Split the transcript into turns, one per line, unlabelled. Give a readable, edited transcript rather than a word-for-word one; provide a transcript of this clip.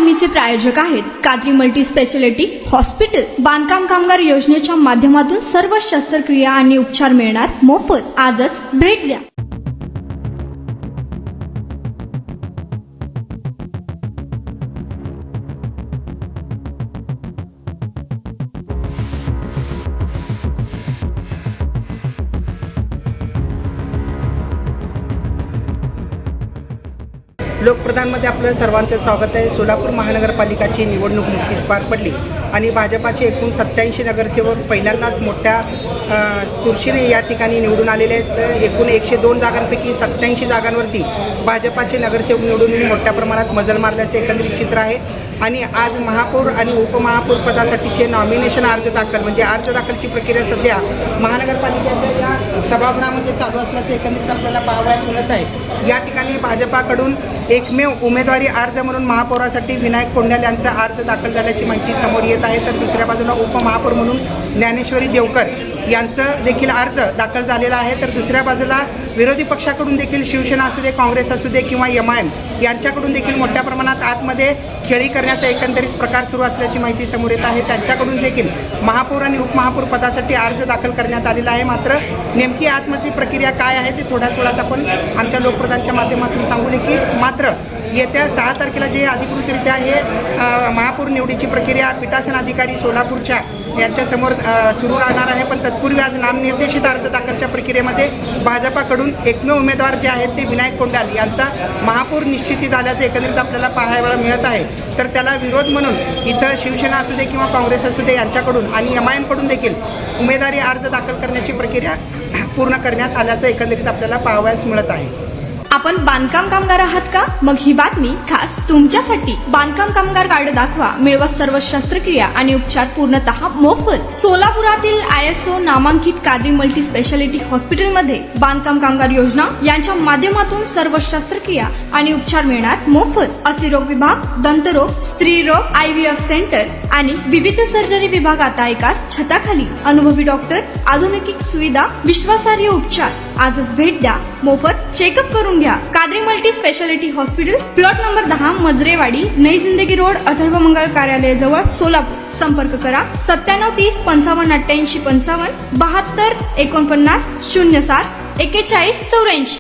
मोहिमेचे प्रायोजक आहेत कादरी मल्टी स्पेशालिटी हॉस्पिटल। बांधकाम कामगार योजनेच्या माध्यमातून सर्व शस्त्रक्रिया आणि उपचार मिळणार मोफत। आजच भेट द्या।
लोकप्रधानमध्ये आपलं सर्वांचं स्वागत आहे। सोलापूर महानगरपालिकाची निवडणूक नुकतीच पार पडली आणि भाजपाचे एकूण 87 नगरसेवक पहिल्यांदाच मोठ्या चुरशीने या ठिकाणी निवडून आलेले आहेत। एकूण 102 जागांपैकी 87 जागांवरती भाजपाचे नगरसेवक निवडून येऊन मोठ्या प्रमाणात मजल मारल्याचे एकंदरीत चित्र आहे। आणि आज महापौर आणि उपमहापौर पदासाठीचे नॉमिनेशन अर्ज दाखलची प्रक्रिया सध्या महानगरपालिकेच्या या सभागृहामध्ये चालू असल्याचे एकंदरीत आपल्याला पाहावयास मिळत आहे। या ठिकाणी भाजपाकडून एकमेव उमेदवारी अर्ज म्हणून महापौरासाठी विनायक कोंडाल यांचा अर्ज दाखल झाल्याची माहिती समोर येत आहे। तर दुसऱ्या बाजूला उपमहापौर म्हणून ज्ञानेश्वरी देवकर यांचं देखील अर्ज दाखल झालेला आहे। तर दुसऱ्या बाजूला विरोधी पक्षाकडून देखील शिवसेना असू दे, काँग्रेस असू दे किंवा MIM यांच्याकडून देखील मोठ्या प्रमाणात आतमध्ये खेळी करण्याचा एकंदरीत प्रकार सुरू असल्याची माहिती समोर येत आहे। त्यांच्याकडून देखील महापौर आणि उपमहापौर पदासाठी अर्ज दाखल करण्यात आलेला आहे। मात्र नेमकी आतमधली प्रक्रिया काय आहे ते थोड्याच वेळात आपण आमच्या लोकप्रधानच्या माध्यमातून सांगू नये की मात्र येत्या 6 तारखेला जे अधिकृतरित्या हे महापौर निवडीची प्रक्रिया पीठासन अधिकारी सोलापूरच्या यांच्यासमोर सुरू राहणार आहे। पण तत्पूर्वी आज नामनिर्देशित अर्ज दाखलच्या प्रक्रियेमध्ये भाजपाकडून एकमेव उमेदवार जे आहेत ते विनायक कोंडाल यांचा महापौर निश्चिती झाल्याचं एकंदरीत आपल्याला पाहायला मिळत आहे। तर त्याला विरोध म्हणून इथं शिवसेना असू दे किंवा काँग्रेस असू दे यांच्याकडून आणि MIM कडून देखील उमेदवारी अर्ज दाखल करण्याची प्रक्रिया पूर्ण करण्यात आल्याचं एकंदरीत आपल्याला पाहावयास मिळत आहे।
आपण बांधकाम कामगार आहात का? मग ही बातमी खास तुमच्यासाठी। बांधकाम कामगार कार्ड दाखवा, मिळवा सर्व शस्त्रक्रिया आणि उपचार पूर्णतः मोफत। सोलापुरातील ISO नामांकित कादरी मल्टी स्पेशालिटी हॉस्पिटलमध्ये बांधकाम कामगार योजना यांच्या माध्यमातून सर्व शस्त्रक्रिया आणि उपचार मिळणार मोफत। अस्थिरोग विभाग, दंतरोग, स्त्रीरोग, IVF सेंटर आणि विविध सर्जरी विभाग आता एकाच छताखाली। अनुभवी डॉक्टर, आधुनिक सुविधा, विश्वासार्ह उपचार। आजच भेट द्या, मोफत चेकअप करून घ्या। Qadri multi speciality hospital, plot number 10, Majrewadi, नई जिंदगी रोड, अथर्व मंगल कार्यालय जवळ, सोलापूर। संपर्क करा 97 30 55 88 55 72 49 07 41 84।